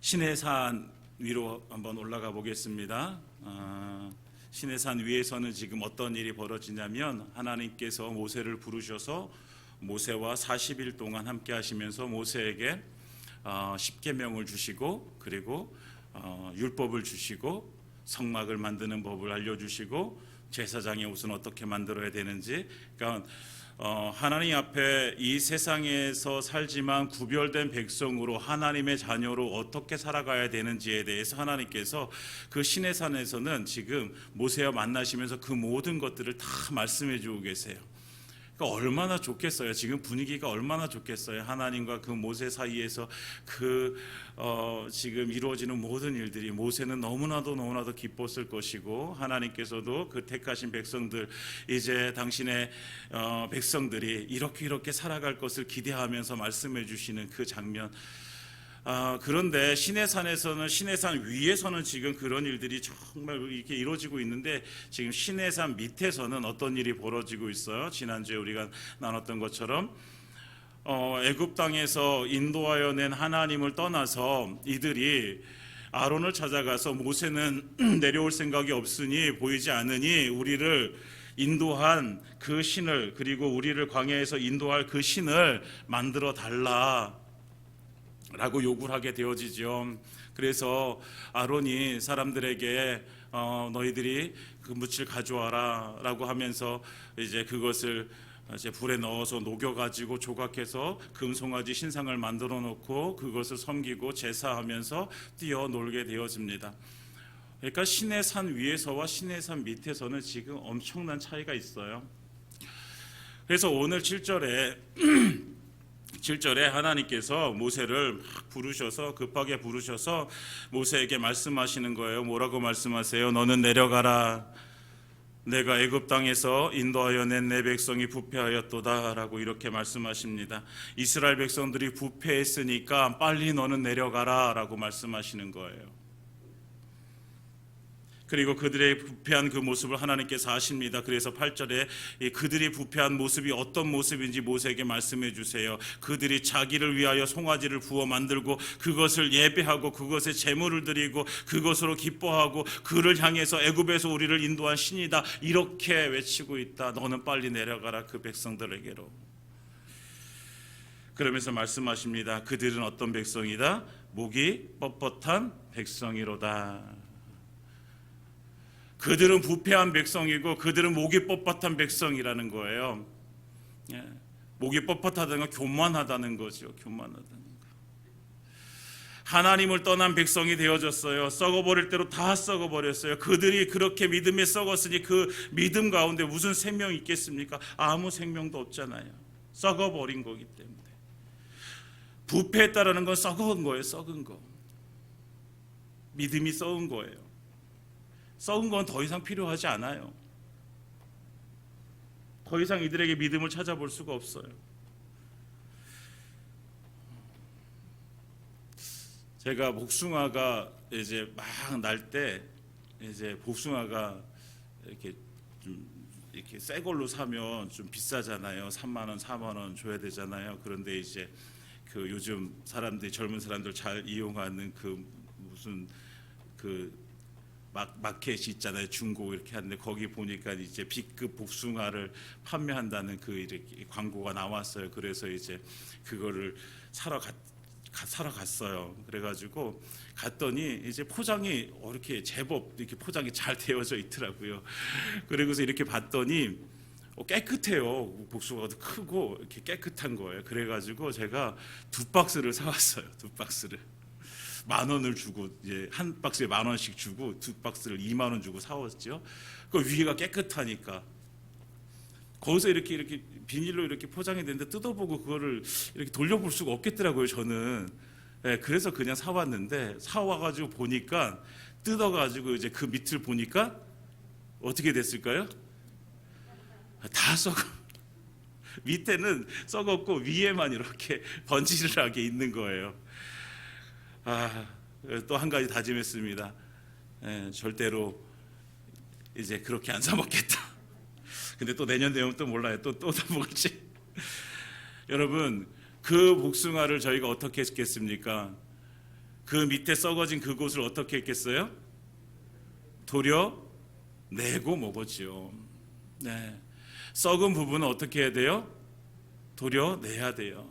시내산 위로 한번 올라가 보겠습니다. 시내산 위에서는 지금 어떤 일이 벌어지냐면 하나님께서 모세를 부르셔서 모세와 40일 동안 함께 하시면서 모세에게 십계명을 주시고 그리고 율법을 주시고 성막을 만드는 법을 알려주시고 제사장의 옷은 어떻게 만들어야 되는지, 그러니까 하나님 앞에 이 세상에서 살지만 구별된 백성으로 하나님의 자녀로 어떻게 살아가야 되는지에 대해서 하나님께서 그 시내산에서는 지금 모세와 만나시면서 그 모든 것들을 다 말씀해 주고 계세요. 그러니까 얼마나 좋겠어요. 지금 분위기가 얼마나 좋겠어요. 하나님과 그 모세 사이에서 지금 이루어지는 모든 일들이 모세는 너무나도 기뻤을 것이고, 하나님께서도 그 택하신 백성들, 이제 당신의 백성들이 이렇게 살아갈 것을 기대하면서 말씀해 주시는 그 장면. 그런데 시내산에서는, 시내산 위에서는 지금 그런 일들이 정말 이렇게 이루어지고 있는데, 지금 시내산 밑에서는 어떤 일이 벌어지고 있어요? 지난주에 우리가 나눴던 것처럼 애굽 땅에서 인도하여 낸 하나님을 떠나서 이들이 아론을 찾아가서 모세는 내려올 생각이 없으니 보이지 않으니 우리를 인도한 그 신을, 그리고 우리를 광야에서 인도할 그 신을 만들어 달라 라고 요구를 하게 되어지죠. 그래서 아론이 사람들에게 너희들이 그 묻을 가져와라 라고 하면서 이제 그것을 이제 불에 넣어서 녹여가지고 조각해서 금송아지 신상을 만들어 놓고 그것을 섬기고 제사하면서 뛰어놀게 되어집니다. 그러니까 시내산 위에서와 시내산 밑에서는 지금 엄청난 차이가 있어요. 그래서 오늘 7절에 하나님께서 모세를 막 부르셔서, 급하게 부르셔서 모세에게 말씀하시는 거예요. 뭐라고 말씀하세요? 너는 내려가라. 내가 애굽 땅에서 인도하여 낸 내 백성이 부패하였도다 라고 이렇게 말씀하십니다. 이스라엘 백성들이 부패했으니까 빨리 너는 내려가라 라고 말씀하시는 거예요. 그리고 그들의 부패한 그 모습을 하나님께서 아십니다. 그래서 8절에 그들이 부패한 모습이 어떤 모습인지 모세에게 말씀해 주세요. 그들이 자기를 위하여 송아지를 부어 만들고 그것을 예배하고 그것에 제물을 드리고 그것으로 기뻐하고 그를 향해서 애굽에서 우리를 인도한 신이다 이렇게 외치고 있다. 너는 빨리 내려가라 그 백성들에게로. 그러면서 말씀하십니다. 그들은 어떤 백성이다? 목이 뻣뻣한 백성이로다. 그들은 부패한 백성이고 그들은 목이 뻣뻣한 백성이라는 거예요. 목이 뻣뻣하다는 건 교만하다는 거죠. 교만하다는 거. 하나님을 떠난 백성이 되어졌어요. 썩어버릴 대로 다 썩어버렸어요. 그들이 그렇게 믿음에 썩었으니 그 믿음 가운데 무슨 생명이 있겠습니까? 아무 생명도 없잖아요. 썩어버린 거기 때문에. 부패했다라는 건 썩은 거예요. 썩은 거. 믿음이 썩은 거예요. 썩은 건 더 이상 필요하지 않아요. 더 이상 이들에게 믿음을 찾아볼 수가 없어요. 제가 복숭아가 이제 막 날 때, 이제 복숭아가 이렇게 좀 이렇게 새 걸로 사면 좀 비싸잖아요. 3만 원, 4만 원 줘야 되잖아요. 그런데 이제 그 요즘 사람들이, 젊은 사람들 잘 이용하는 그 무슨 그 마켓이 있잖아요. 중고 이렇게 하는데 거기 보니까 이제 B급 복숭아를 판매한다는 그 이렇게 광고가 나왔어요. 그래서 이제 그거를 사러 갔어요. 그래가지고 갔더니 이제 포장이 이렇게 제법 이렇게 포장이 잘 되어져 있더라고요. 그리고서 이렇게 봤더니 깨끗해요. 복숭아도 크고 이렇게 깨끗한 거예요. 그래가지고 제가 2박스를 사왔어요. 2박스를. 10,000원을 주고, 이제 한 박스에 10,000원씩 주고 2박스를 20,000원 주고 사왔죠. 그 위에가 깨끗하니까. 거기서 이렇게 비닐로 이렇게 포장이 됐는데 뜯어보고 그거를 이렇게 돌려볼 수가 없겠더라고요. 저는. 그래서 그냥 사왔는데, 사와가지고 보니까, 뜯어가지고 이제 그 밑을 보니까 어떻게 됐을까요? 다 썩어. 밑에는 썩었고 위에만 이렇게 번지르르하게 있는 거예요. 또 한 가지 다짐했습니다. 절대로 이제 그렇게 안 사 먹겠다. 근데 또 내년 되면 또 몰라요. 또 사 먹을지. 여러분, 그 복숭아를 저희가 어떻게 했겠습니까? 그 밑에 썩어진 그곳을 어떻게 했겠어요? 도려내고 먹었지요. 네. 썩은 부분은 어떻게 해야 돼요? 도려내야 돼요.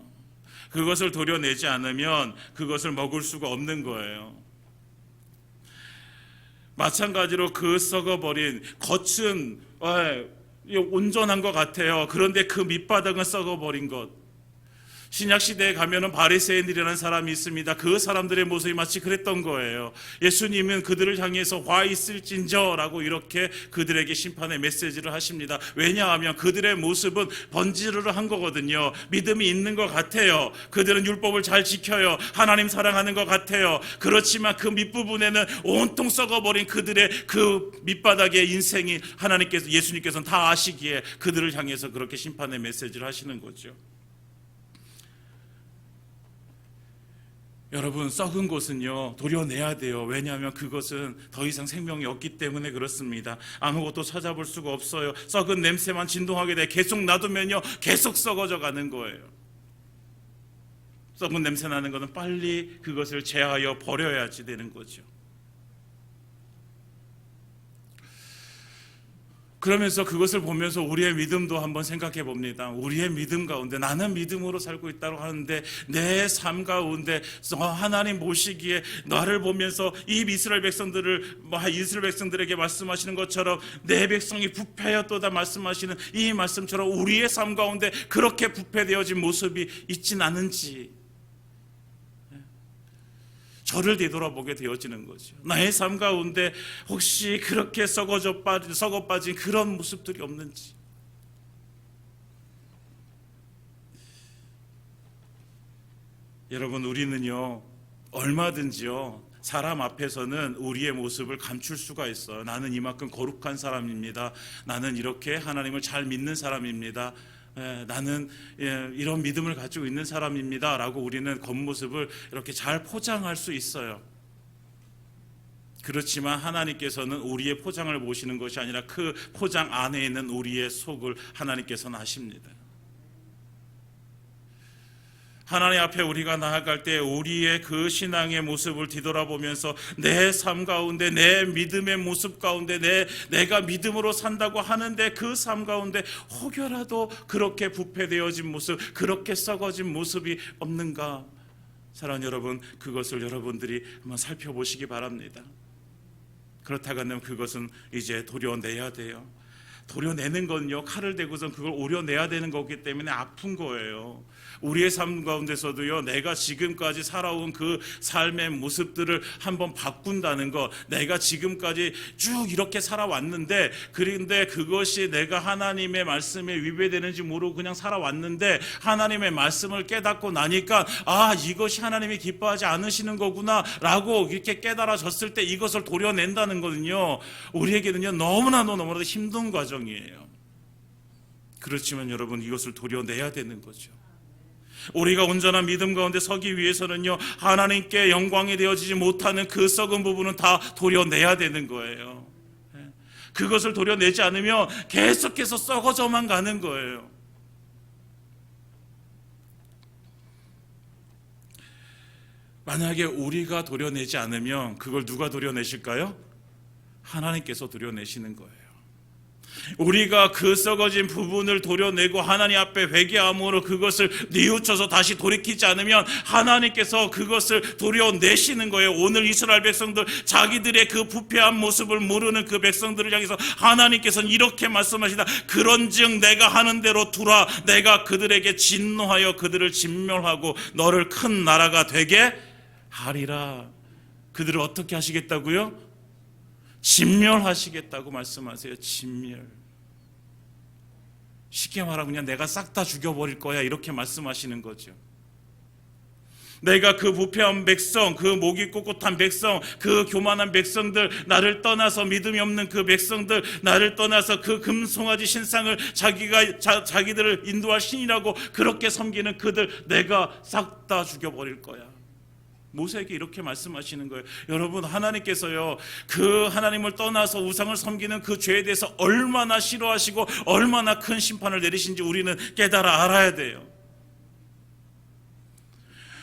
그것을 도려내지 않으면 그것을 먹을 수가 없는 거예요. 마찬가지로 그 썩어버린 겉은 온전한 것 같아요. 그런데 그 밑바닥은 썩어버린 것. 신약시대에 가면은 바리새인들이라는 사람이 있습니다. 그 사람들의 모습이 마치 그랬던 거예요. 예수님은 그들을 향해서 화 있을진저 라고 이렇게 그들에게 심판의 메시지를 하십니다. 왜냐하면 그들의 모습은 번지르르한 거거든요. 믿음이 있는 것 같아요. 그들은 율법을 잘 지켜요. 하나님 사랑하는 것 같아요. 그렇지만 그 밑부분에는 온통 썩어버린 그들의 그 밑바닥의 인생이 하나님께서, 예수님께서는 다 아시기에 그들을 향해서 그렇게 심판의 메시지를 하시는 거죠. 여러분, 썩은 곳은요 도려내야 돼요. 왜냐하면 그것은 더 이상 생명이 없기 때문에 그렇습니다. 아무것도 찾아볼 수가 없어요. 썩은 냄새만 진동하게 돼. 계속 놔두면요 계속 썩어져 가는 거예요. 썩은 냄새 나는 것은 빨리 그것을 제하여 버려야지 되는 거죠. 그러면서 그것을 보면서 우리의 믿음도 한번 생각해 봅니다. 우리의 믿음 가운데, 나는 믿음으로 살고 있다고 하는데 내 삶 가운데 하나님 보시기에 나를 보면서 이 이스라엘 백성들에게 말씀하시는 것처럼 내 백성이 부패하였도다 말씀하시는 이 말씀처럼 우리의 삶 가운데 그렇게 부패되어진 모습이 있진 않은지 저를 되돌아보게 되어지는 거죠. 나의 삶 가운데 혹시 그렇게 썩어 빠진 그런 모습들이 없는지. 여러분, 우리는요 얼마든지요 사람 앞에서는 우리의 모습을 감출 수가 있어요. 나는 이만큼 거룩한 사람입니다. 나는 이렇게 하나님을 잘 믿는 사람입니다. 나는 이런 믿음을 가지고 있는 사람입니다 라고 우리는 겉모습을 이렇게 잘 포장할 수 있어요. 그렇지만 하나님께서는 우리의 포장을 보시는 것이 아니라 그 포장 안에 있는 우리의 속을 하나님께서는 아십니다. 하나님 앞에 우리가 나아갈 때 우리의 그 신앙의 모습을 뒤돌아보면서 내 삶 가운데, 내 믿음의 모습 가운데, 내가 믿음으로 산다고 하는데 그 삶 가운데 혹여라도 그렇게 부패되어진 모습, 그렇게 썩어진 모습이 없는가? 사랑하는 여러분, 그것을 여러분들이 한번 살펴보시기 바랍니다. 그렇다고 하면 그것은 이제 도려내야 돼요. 도려내는 건요 칼을 대고선 그걸 오려내야 되는 거기 때문에 아픈 거예요. 우리의 삶 가운데서도요 내가 지금까지 살아온 그 삶의 모습들을 한번 바꾼다는 것, 내가 지금까지 쭉 이렇게 살아왔는데 그런데 그것이 내가 하나님의 말씀에 위배되는지 모르고 그냥 살아왔는데 하나님의 말씀을 깨닫고 나니까 이것이 하나님이 기뻐하지 않으시는 거구나 라고 이렇게 깨달아졌을 때 이것을 도려낸다는 거는요 우리에게는요 너무나도 힘든 과정이에요. 그렇지만 여러분, 이것을 도려내야 되는 거죠. 우리가 온전한 믿음 가운데 서기 위해서는요 하나님께 영광이 되어지지 못하는 그 썩은 부분은 다 도려내야 되는 거예요. 그것을 도려내지 않으면 계속해서 썩어져만 가는 거예요. 만약에 우리가 도려내지 않으면 그걸 누가 도려내실까요? 하나님께서 도려내시는 거예요. 우리가 그 썩어진 부분을 도려내고 하나님 앞에 회개함으로 그것을 뉘우쳐서 다시 돌이키지 않으면 하나님께서 그것을 도려내시는 거예요. 오늘 이스라엘 백성들, 자기들의 그 부패한 모습을 모르는 그 백성들을 향해서 하나님께서는 이렇게 말씀하시다. 그런즉 내가 하는 대로 두라. 내가 그들에게 진노하여 그들을 진멸하고 너를 큰 나라가 되게 하리라. 그들을 어떻게 하시겠다고요? 진멸하시겠다고 말씀하세요. 진멸. 쉽게 말하면 그냥 내가 싹 다 죽여버릴 거야 이렇게 말씀하시는 거죠. 내가 그 부패한 백성, 그 목이 꼿꼿한 백성, 그 교만한 백성들, 나를 떠나서 믿음이 없는 그 백성들, 나를 떠나서 그 금송아지 신상을 자기들을 인도할 신이라고 그렇게 섬기는 그들, 내가 싹 다 죽여버릴 거야. 모세에게 이렇게 말씀하시는 거예요. 여러분, 하나님께서요 그 하나님을 떠나서 우상을 섬기는 그 죄에 대해서 얼마나 싫어하시고 얼마나 큰 심판을 내리신지 우리는 깨달아 알아야 돼요.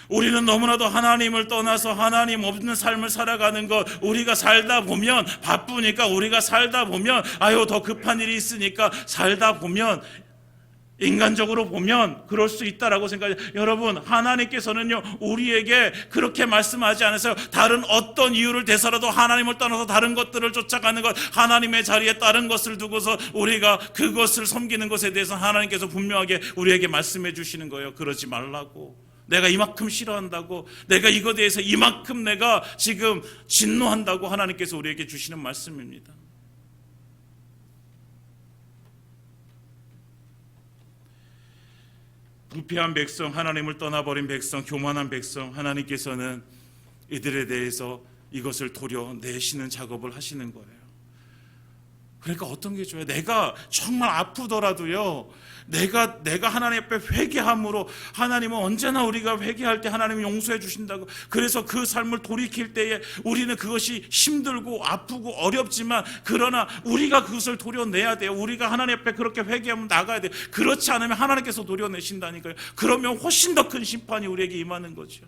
우리는 너무나도 하나님을 떠나서 하나님 없는 삶을 살아가는 것, 우리가 살다 보면 바쁘니까, 우리가 살다 보면 아유 더 급한 일이 있으니까, 살다 보면 인간적으로 보면 그럴 수 있다라고 생각해요. 여러분, 하나님께서는요 우리에게 그렇게 말씀하지 않으세요. 다른 어떤 이유를 대서라도 하나님을 떠나서 다른 것들을 쫓아가는 것, 하나님의 자리에 다른 것을 두고서 우리가 그것을 섬기는 것에 대해서 하나님께서 분명하게 우리에게 말씀해 주시는 거예요. 그러지 말라고. 내가 이만큼 싫어한다고, 내가 이거에 대해서 이만큼 내가 지금 진노한다고 하나님께서 우리에게 주시는 말씀입니다. 부패한 백성, 하나님을 떠나버린 백성, 교만한 백성, 하나님께서는 이들에 대해서 이것을 도려내시는 작업을 하시는 거예요. 그러니까 어떤 게 좋아요? 내가 정말 아프더라도요, 내가 하나님 앞에 회개함으로, 하나님은 언제나 우리가 회개할 때 하나님이 용서해 주신다고. 그래서 그 삶을 돌이킬 때에 우리는 그것이 힘들고 아프고 어렵지만, 그러나 우리가 그것을 도려내야 돼요. 우리가 하나님 앞에 그렇게 회개하면 나가야 돼요. 그렇지 않으면 하나님께서 도려내신다니까요. 그러면 훨씬 더 큰 심판이 우리에게 임하는 거죠.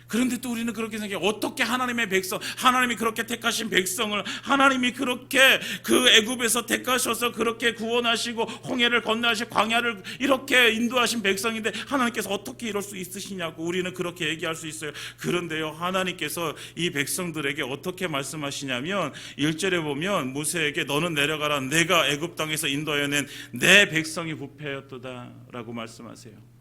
그런데 또 우리는 그렇게 생각해요. 어떻게 하나님의 백성, 하나님이 그렇게 택하신 백성을, 하나님이 그렇게 그 애굽에서 택하셔서 그렇게 구원하시고 홍해를 건너하시고 광야를 이렇게 인도하신 백성인데 하나님께서 어떻게 이럴 수 있으시냐고 우리는 그렇게 얘기할 수 있어요. 그런데요, 하나님께서 이 백성들에게 어떻게 말씀하시냐면 1절에 보면 모세에게 너는 내려가라, 내가 애굽 땅에서 인도하여 낸 내 백성이 부패하였도다 라고 말씀하세요.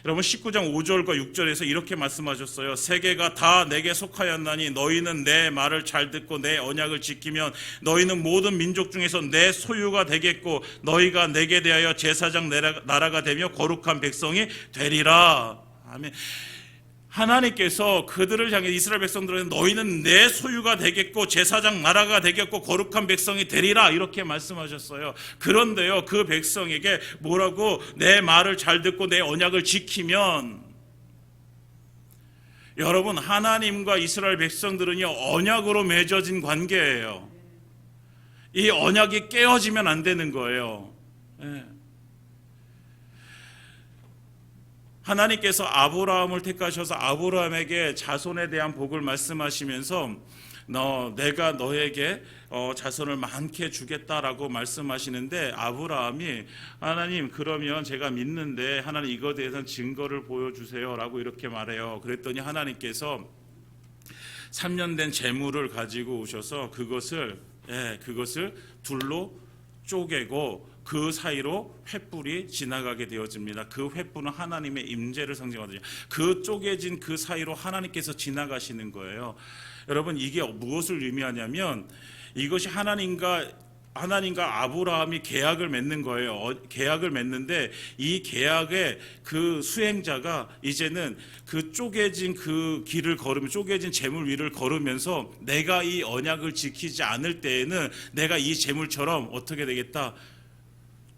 여러분, 19장 5절과 6절에서 이렇게 말씀하셨어요. 세계가 다 내게 속하였나니 너희는 내 말을 잘 듣고 내 언약을 지키면 너희는 모든 민족 중에서 내 소유가 되겠고 너희가 내게 대하여 제사장 나라가 되며 거룩한 백성이 되리라. 아멘. 하나님께서 그들을 향해, 이스라엘 백성들은 너희는 내 소유가 되겠고 제사장 나라가 되겠고 거룩한 백성이 되리라 이렇게 말씀하셨어요. 그런데요, 그 백성에게 뭐라고? 내 말을 잘 듣고 내 언약을 지키면. 여러분, 하나님과 이스라엘 백성들은요 언약으로 맺어진 관계예요. 이 언약이 깨어지면 안 되는 거예요. 네. 하나님께서 아브라함을 택하셔서 아브라함에게 자손에 대한 복을 말씀하시면서 내가 너에게 자손을 많게 주겠다라고 말씀하시는데, 아브라함이 하나님 그러면 제가 믿는데 하나님 이거에 대해서는 증거를 보여주세요 라고 이렇게 말해요. 그랬더니 하나님께서 3년 된 재물을 가지고 오셔서 그것을 둘로 쪼개고 그 사이로 횃불이 지나가게 되어집니다. 그 횃불은 하나님의 임재를 상징하거든요. 그 쪼개진 그 사이로 하나님께서 지나가시는 거예요. 여러분, 이게 무엇을 의미하냐면 이것이 하나님과 아브라함이 계약을 맺는 거예요. 계약을 맺는데 이 계약의 그 수행자가 이제는 그 쪼개진 그 길을 걸으면, 쪼개진 재물 위를 걸으면서 내가 이 언약을 지키지 않을 때에는 내가 이 재물처럼 어떻게 되겠다?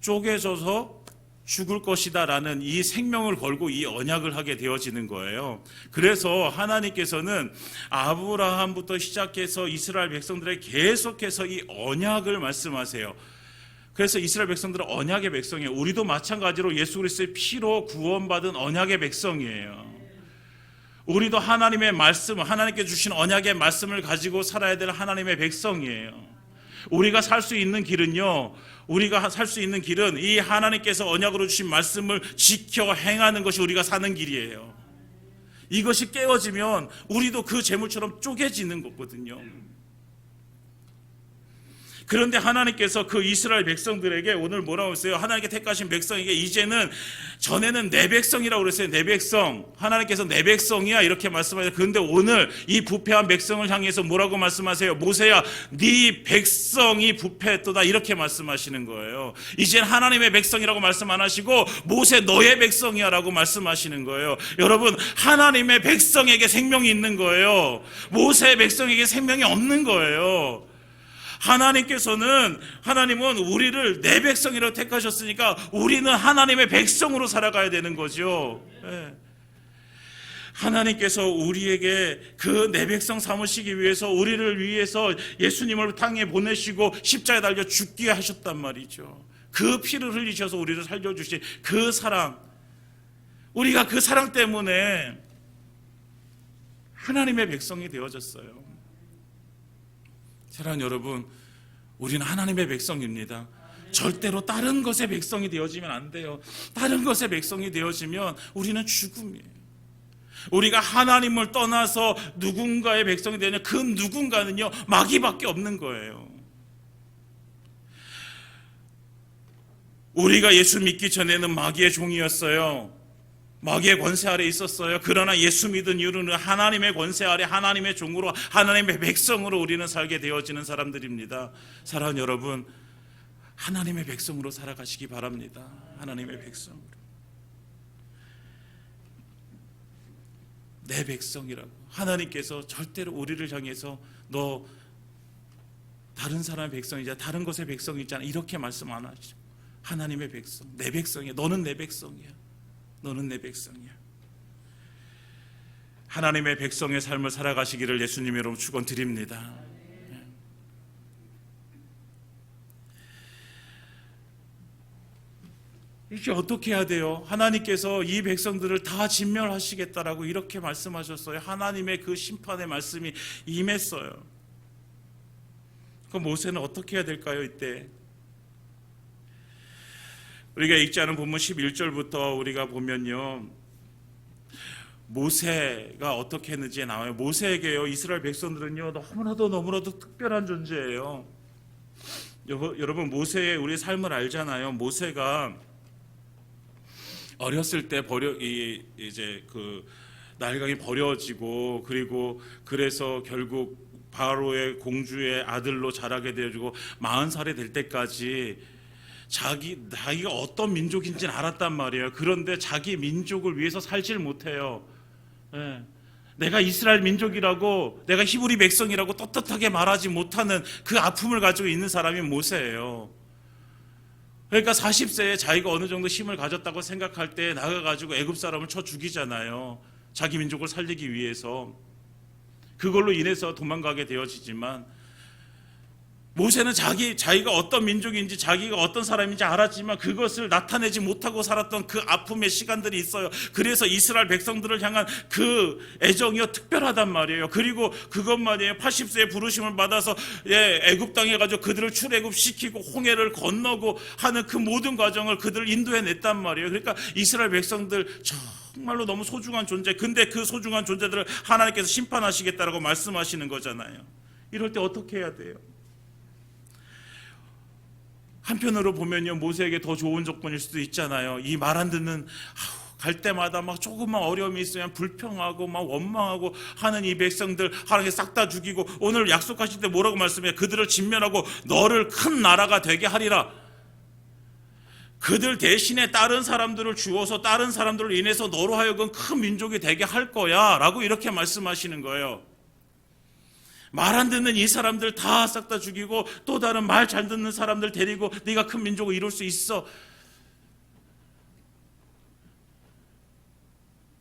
쪼개져서 죽을 것이다 라는 이 생명을 걸고 이 언약을 하게 되어지는 거예요. 그래서 하나님께서는 아브라함부터 시작해서 이스라엘 백성들에게 계속해서 이 언약을 말씀하세요. 그래서 이스라엘 백성들은 언약의 백성이에요. 우리도 마찬가지로 예수 그리스도의 피로 구원받은 언약의 백성이에요. 우리도 하나님의 말씀, 하나님께 주신 언약의 말씀을 가지고 살아야 될 하나님의 백성이에요. 우리가 살 수 있는 길은요, 우리가 살 수 있는 길은 이 하나님께서 언약으로 주신 말씀을 지켜 행하는 것이 우리가 사는 길이에요. 이것이 깨어지면 우리도 그 재물처럼 쪼개지는 거거든요. 그런데 하나님께서 그 이스라엘 백성들에게 오늘 뭐라고 했어요? 하나님께 택하신 백성에게 이제는, 전에는 내 백성이라고 그랬어요. 내 백성. 하나님께서 내 백성이야 이렇게 말씀하세요. 그런데 오늘 이 부패한 백성을 향해서 뭐라고 말씀하세요? 모세야, 네 백성이 부패했도다 이렇게 말씀하시는 거예요. 이제는 하나님의 백성이라고 말씀 안 하시고 모세 너의 백성이야 라고 말씀하시는 거예요. 여러분, 하나님의 백성에게 생명이 있는 거예요. 모세의 백성에게 생명이 없는 거예요. 하나님은 우리를 내 백성이라고 택하셨으니까 우리는 하나님의 백성으로 살아가야 되는 거죠. 네. 하나님께서 우리에게 그 내 백성 삼으시기 위해서, 우리를 위해서 예수님을 땅에 보내시고 십자가에 달려 죽게 하셨단 말이죠. 그 피를 흘리셔서 우리를 살려주신 그 사랑, 우리가 그 사랑 때문에 하나님의 백성이 되어졌어요. 사랑하는 여러분, 우리는 하나님의 백성입니다. 절대로 다른 것의 백성이 되어지면 안 돼요. 다른 것의 백성이 되어지면 우리는 죽음이에요. 우리가 하나님을 떠나서 누군가의 백성이 되면 그 누군가는요, 마귀밖에 없는 거예요. 우리가 예수 믿기 전에는 마귀의 종이었어요. 마귀의 권세 아래 있었어요. 그러나 예수 믿은 이후로는 하나님의 권세 아래 하나님의 종으로, 하나님의 백성으로 우리는 살게 되어지는 사람들입니다. 사랑하는 여러분, 하나님의 백성으로 살아가시기 바랍니다. 하나님의 백성으로. 내 백성이라고. 하나님께서 절대로 우리를 향해서 너 다른 사람의 백성이자 다른 것의 백성이잖아, 이렇게 말씀 안 하시고, 하나님의 백성, 내 백성이야. 너는 내 백성이야. 너는 내 백성이야. 하나님의 백성의 삶을 살아가시기를 예수님 이름으로 축원드립니다. 이게 어떻게 해야 돼요? 하나님께서 이 백성들을 다 진멸하시겠다라고 이렇게 말씀하셨어요. 하나님의 그 심판의 말씀이 임했어요. 그럼 모세는 어떻게 해야 될까요? 이때 우리가 읽지 않은 본문 11절부터 우리가 보면요, 모세가 어떻게 했는지 나와요. 모세에게요, 이스라엘 백성들은요, 너무나도 특별한 존재예요. 여러분, 모세의 우리 삶을 알잖아요. 모세가 어렸을 때 이제 그 나일강이 버려지고, 그리고 그래서 결국 바로의 공주의 아들로 자라게 되어지고 40살이 될 때까지 자기가 어떤 민족인지는 알았단 말이에요. 그런데 자기 민족을 위해서 살질 못해요. 내가 이스라엘 민족이라고, 내가 히브리 백성이라고 떳떳하게 말하지 못하는 그 아픔을 가지고 있는 사람이 모세예요. 그러니까 40세에 자기가 어느 정도 힘을 가졌다고 생각할 때 나가가지고 애굽 사람을 쳐 죽이잖아요. 자기 민족을 살리기 위해서. 그걸로 인해서 도망가게 되어지지만, 모세는 자기가 어떤 민족인지, 자기가 어떤 사람인지 알았지만 그것을 나타내지 못하고 살았던 그 아픔의 시간들이 있어요. 그래서 이스라엘 백성들을 향한 그 애정이요, 특별하단 말이에요. 그리고 그것만이에요. 80세에 부르심을 받아서 애굽 땅에 가지고 그들을 출애굽시키고 홍해를 건너고 하는 그 모든 과정을 그들을 인도해냈단 말이에요. 그러니까 이스라엘 백성들 정말로 너무 소중한 존재, 근데 그 소중한 존재들을 하나님께서 심판하시겠다라고 말씀하시는 거잖아요. 이럴 때 어떻게 해야 돼요? 한편으로 보면요, 모세에게 더 좋은 조건일 수도 있잖아요. 이 말 안 듣는, 갈 때마다 막 조금만 어려움이 있으면 불평하고 막 원망하고 하는 이 백성들 하나님께 싹 다 죽이고, 오늘 약속하실 때 뭐라고 말씀해요? 그들을 진멸하고 너를 큰 나라가 되게 하리라. 그들 대신에 다른 사람들을 주어서 다른 사람들을 인해서 너로 하여금 큰 민족이 되게 할 거야 라고 이렇게 말씀하시는 거예요. 말 안 듣는 이 사람들 다 싹 다 죽이고 또 다른 말 잘 듣는 사람들 데리고 네가 큰 민족을 이룰 수 있어.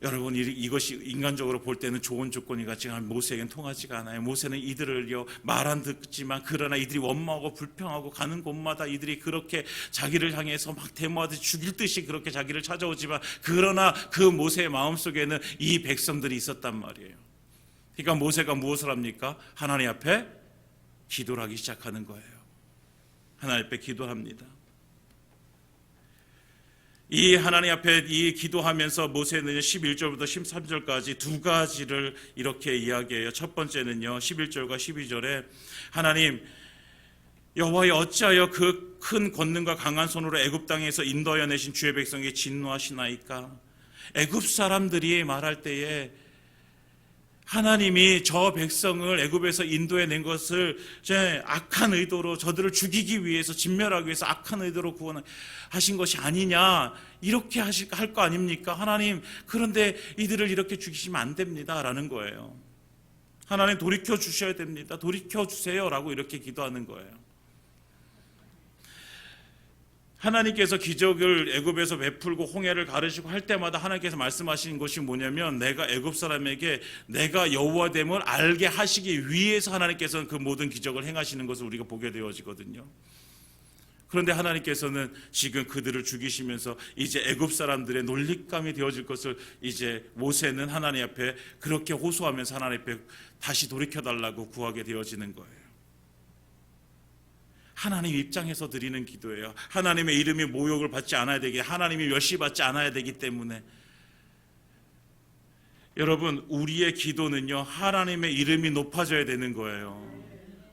여러분, 이것이 인간적으로 볼 때는 좋은 조건이 같지만 모세에겐 통하지가 않아요. 모세는 이들을요, 말 안 듣지만 그러나 이들이 원망하고 불평하고 가는 곳마다 이들이 그렇게 자기를 향해서 막 데모하듯이 죽일 듯이 그렇게 자기를 찾아오지만, 그러나 그 모세의 마음속에는 이 백성들이 있었단 말이에요. 그러니까 모세가 무엇을 합니까? 하나님 앞에 기도를 하기 시작하는 거예요. 하나님 앞에 기도합니다. 이 하나님 앞에 이 기도하면서 모세는 11절부터 13절까지 두 가지를 이렇게 이야기해요. 첫 번째는요, 11절과 12절에 하나님, 여호와여, 어찌하여 그 큰 권능과 강한 손으로 애굽 땅에서 인도하여 내신 주의 백성에게 진노하시나이까? 애굽 사람들이 말할 때에 하나님이 저 백성을 애굽에서 인도해 낸 것을 악한 의도로 저들을 죽이기 위해서, 진멸하기 위해서 악한 의도로 구원하신 것이 아니냐, 이렇게 할 거 아닙니까? 하나님, 그런데 이들을 이렇게 죽이시면 안 됩니다 라는 거예요. 하나님, 돌이켜 주셔야 됩니다. 돌이켜 주세요 라고 이렇게 기도하는 거예요. 하나님께서 기적을 애굽에서 베풀고 홍해를 가르시고 할 때마다 하나님께서 말씀하시는 것이 뭐냐면, 내가 애굽 사람에게 내가 여호와됨을 알게 하시기 위해서 하나님께서는 그 모든 기적을 행하시는 것을 우리가 보게 되어지거든요. 그런데 하나님께서는 지금 그들을 죽이시면서 이제 애굽 사람들의 놀림감이 되어질 것을 이제 모세는 하나님 앞에 그렇게 호소하면서 하나님 앞에 다시 돌이켜달라고 구하게 되어지는 거예요. 하나님 입장에서 드리는 기도예요. 하나님의 이름이 모욕을 받지 않아야 되기, 하나님이 멸시받지 않아야 되기 때문에. 여러분, 우리의 기도는요, 하나님의 이름이 높아져야 되는 거예요.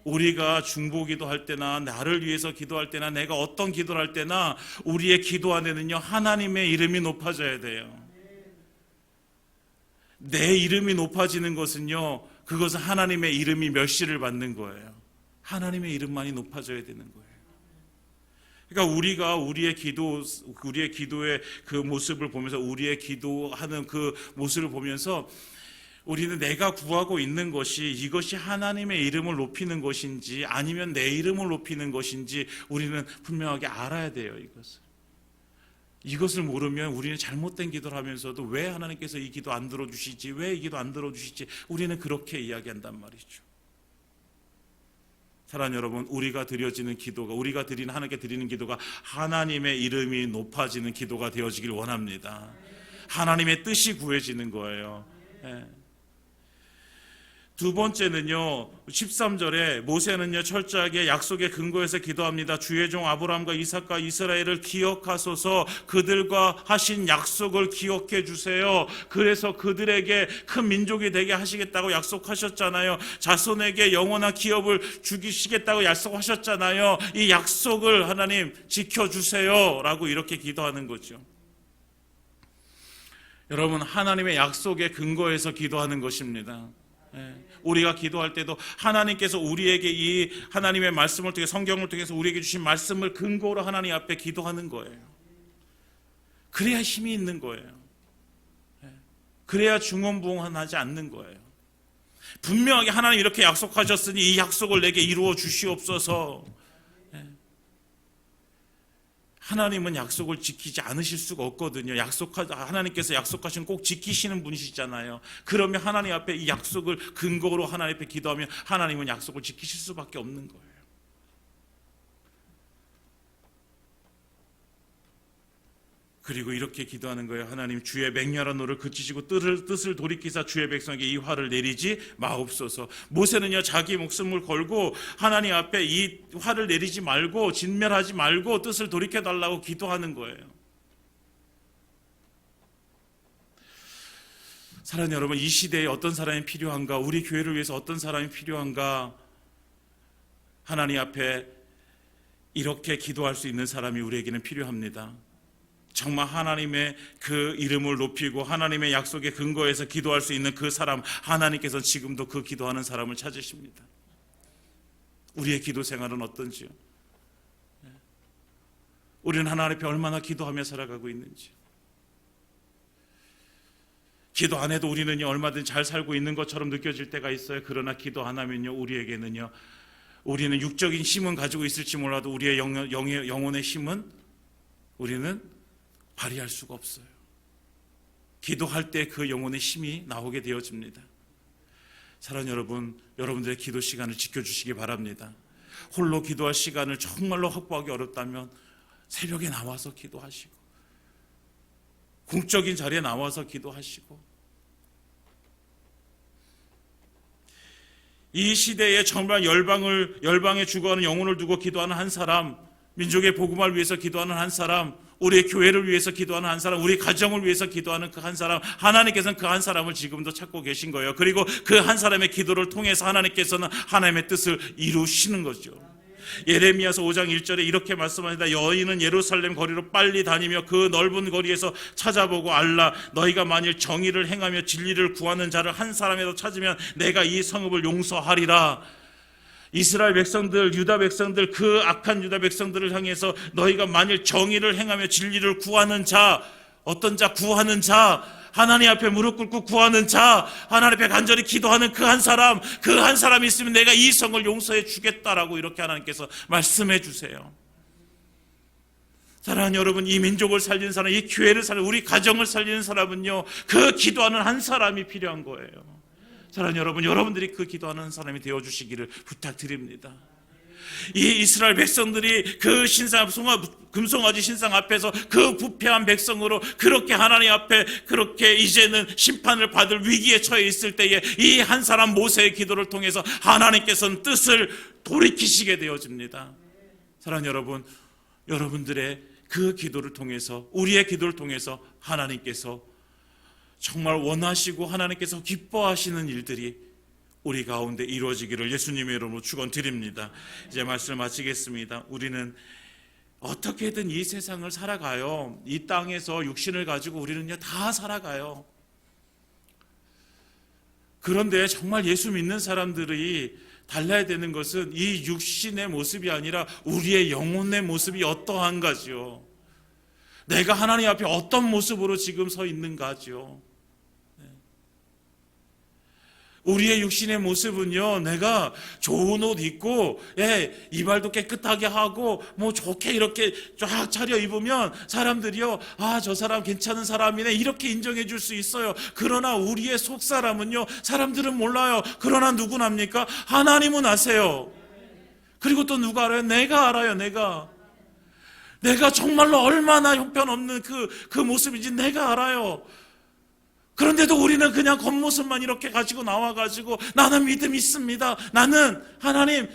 우리가 중보기도 할 때나 나를 위해서 기도할 때나 내가 어떤 기도를 할 때나 우리의 기도 안에는요, 하나님의 이름이 높아져야 돼요. 내 이름이 높아지는 것은요, 그것은 하나님의 이름이 멸시를 받는 거예요. 하나님의 이름만이 높아져야 되는 거예요. 그러니까 우리가 우리의 기도의 그 모습을 보면서, 우리의 기도하는 그 모습을 보면서 우리는 내가 구하고 있는 것이 이것이 하나님의 이름을 높이는 것인지 아니면 내 이름을 높이는 것인지 우리는 분명하게 알아야 돼요. 이것을 모르면 우리는 잘못된 기도를 하면서도 왜 하나님께서 이 기도 안 들어주시지, 왜 이 기도 안 들어주시지, 우리는 그렇게 이야기한단 말이죠. 사랑하는 여러분, 우리가 드려지는 기도가, 우리가 하나님께 드리는 기도가 하나님의 이름이 높아지는 기도가 되어지길 원합니다. 하나님의 뜻이 구해지는 거예요. 두 번째는요, 13절에 모세는요 철저하게 약속의 근거에서 기도합니다. 주의 종 아브라함과 이삭과 이스라엘을 기억하소서, 그들과 하신 약속을 기억해 주세요. 그래서 그들에게 큰 민족이 되게 하시겠다고 약속하셨잖아요. 자손에게 영원한 기업을 주시겠다고 약속하셨잖아요. 이 약속을 하나님 지켜주세요 라고 이렇게 기도하는 거죠. 여러분, 하나님의 약속의 근거에서 기도하는 것입니다. 우리가 기도할 때도 하나님께서 우리에게 이 하나님의 말씀을 통해, 성경을 통해서 우리에게 주신 말씀을 근거로 하나님 앞에 기도하는 거예요. 그래야 힘이 있는 거예요. 그래야 중언부언하지 않는 거예요. 분명하게 하나님 이렇게 약속하셨으니 이 약속을 내게 이루어 주시옵소서. 하나님은 약속을 지키지 않으실 수가 없거든요. 하나님께서 약속하신 꼭 지키시는 분이시잖아요. 그러면 하나님 앞에 이 약속을 근거로 하나님 앞에 기도하면 하나님은 약속을 지키실 수밖에 없는 거예요. 그리고 이렇게 기도하는 거예요. 하나님, 주의 맹렬한 노를 그치시고 뜻을 돌이키사 주의 백성에게 이 화를 내리지 마옵소서. 모세는요 자기 목숨을 걸고 하나님 앞에 이 화를 내리지 말고, 진멸하지 말고 뜻을 돌이켜달라고 기도하는 거예요. 사랑하는 여러분, 이 시대에 어떤 사람이 필요한가, 우리 교회를 위해서 어떤 사람이 필요한가, 하나님 앞에 이렇게 기도할 수 있는 사람이 우리에게는 필요합니다. 정말 하나님의 그 이름을 높이고 하나님의 약속의 근거에서 기도할 수 있는 그 사람, 하나님께서는 지금도 그 기도하는 사람을 찾으십니다. 우리의 기도 생활은 어떤지요? 우리는 하나님 앞에 얼마나 기도하며 살아가고 있는지. 기도 안 해도 우리는 얼마든지 잘 살고 있는 것처럼 느껴질 때가 있어요. 그러나 기도 안 하면요, 우리에게는요, 우리는 육적인 힘은 가지고 있을지 몰라도 우리의 영혼의 힘은 우리는 발휘할 수가 없어요. 기도할 때 그 영혼의 힘이 나오게 되어집니다. 사랑하는 여러분, 여러분들의 기도 시간을 지켜주시기 바랍니다. 홀로 기도할 시간을 정말로 확보하기 어렵다면 새벽에 나와서 기도하시고, 공적인 자리에 나와서 기도하시고, 이 시대에 정말 열방에 죽어가는 영혼을 두고 기도하는 한 사람, 민족의 복음을 위해서 기도하는 한 사람, 우리의 교회를 위해서 기도하는 한 사람, 우리 가정을 위해서 기도하는 그 한 사람, 하나님께서는 그 한 사람을 지금도 찾고 계신 거예요. 그리고 그 한 사람의 기도를 통해서 하나님께서는 하나님의 뜻을 이루시는 거죠. 예레미야서 5장 1절에 이렇게 말씀합니다. 너희는 예루살렘 거리로 빨리 다니며 그 넓은 거리에서 찾아보고 알라. 너희가 만일 정의를 행하며 진리를 구하는 자를 한 사람이라도 찾으면 내가 이 성읍을 용서하리라. 이스라엘 백성들, 유다 백성들, 그 악한 유다 백성들을 향해서 너희가 만일 정의를 행하며 진리를 구하는 자, 어떤 자? 구하는 자, 하나님 앞에 무릎 꿇고 구하는 자, 하나님 앞에 간절히 기도하는 그 한 사람, 그 한 사람이 있으면 내가 이 성을 용서해 주겠다라고 이렇게 하나님께서 말씀해 주세요. 사랑하는 여러분, 이 민족을 살리는 사람, 이 교회를 살리는, 우리 가정을 살리는 사람은요, 그 기도하는 한 사람이 필요한 거예요. 사랑하는 여러분, 여러분들이 그 기도하는 사람이 되어주시기를 부탁드립니다. 이 이스라엘 백성들이 그 금송아지 신상 앞에서 그 부패한 백성으로 그렇게 하나님 앞에 그렇게 이제는 심판을 받을 위기에 처해 있을 때에 이 한 사람 모세의 기도를 통해서 하나님께서는 뜻을 돌이키시게 되어집니다. 사랑하는 여러분, 여러분들의 그 기도를 통해서, 우리의 기도를 통해서 하나님께서 정말 원하시고 하나님께서 기뻐하시는 일들이 우리 가운데 이루어지기를 예수님의 이름으로 축원드립니다. 이제 말씀을 마치겠습니다. 우리는 어떻게든 이 세상을 살아가요. 이 땅에서 육신을 가지고 우리는요 다 살아가요. 그런데 정말 예수 믿는 사람들이 달라야 되는 것은 이 육신의 모습이 아니라 우리의 영혼의 모습이 어떠한가지요. 내가 하나님 앞에 어떤 모습으로 지금 서 있는가지요. 우리의 육신의 모습은요, 내가 좋은 옷 입고, 이발도 깨끗하게 하고, 뭐 좋게 이렇게 쫙 차려 입으면 사람들이요, 아, 저 사람 괜찮은 사람이네, 이렇게 인정해 줄 수 있어요. 그러나 우리의 속 사람은요, 사람들은 몰라요. 그러나 누군 압니까? 하나님은 아세요. 그리고 또 누가 알아요? 내가 알아요, 내가 정말로 얼마나 형편없는 그 모습인지 내가 알아요. 그런데도 우리는 그냥 겉모습만 이렇게 가지고 나와가지고 나는 믿음 있습니다. 나는 하나님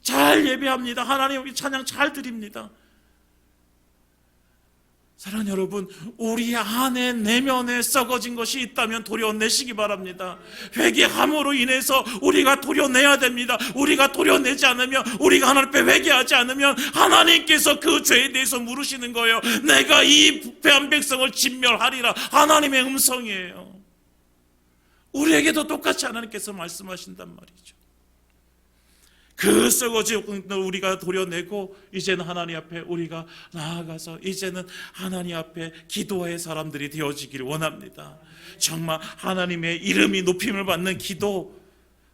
잘 예배합니다. 하나님 찬양 잘 드립니다. 사랑하는 여러분, 우리 안에 내면에 썩어진 것이 있다면 도려내시기 바랍니다. 회개함으로 인해서 우리가 도려내야 됩니다. 우리가 도려내지 않으면, 우리가 하나님 앞에 회개하지 않으면 하나님께서 그 죄에 대해서 물으시는 거예요. 내가 이 부패한 백성을 진멸하리라. 하나님의 음성이에요. 우리에게도 똑같이 하나님께서 말씀하신단 말이죠. 그 썩어진 우리가 도려내고 이제는 하나님 앞에 우리가 나아가서 이제는 하나님 앞에 기도의 사람들이 되어지기를 원합니다. 정말 하나님의 이름이 높임을 받는 기도,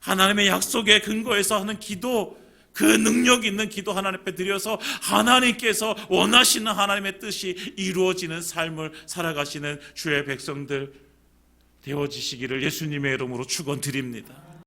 하나님의 약속에 근거해서 하는 기도, 그 능력 있는 기도 하나님 앞에 드려서 하나님께서 원하시는 하나님의 뜻이 이루어지는 삶을 살아가시는 주의 백성들 되어지시기를 예수님의 이름으로 축원드립니다.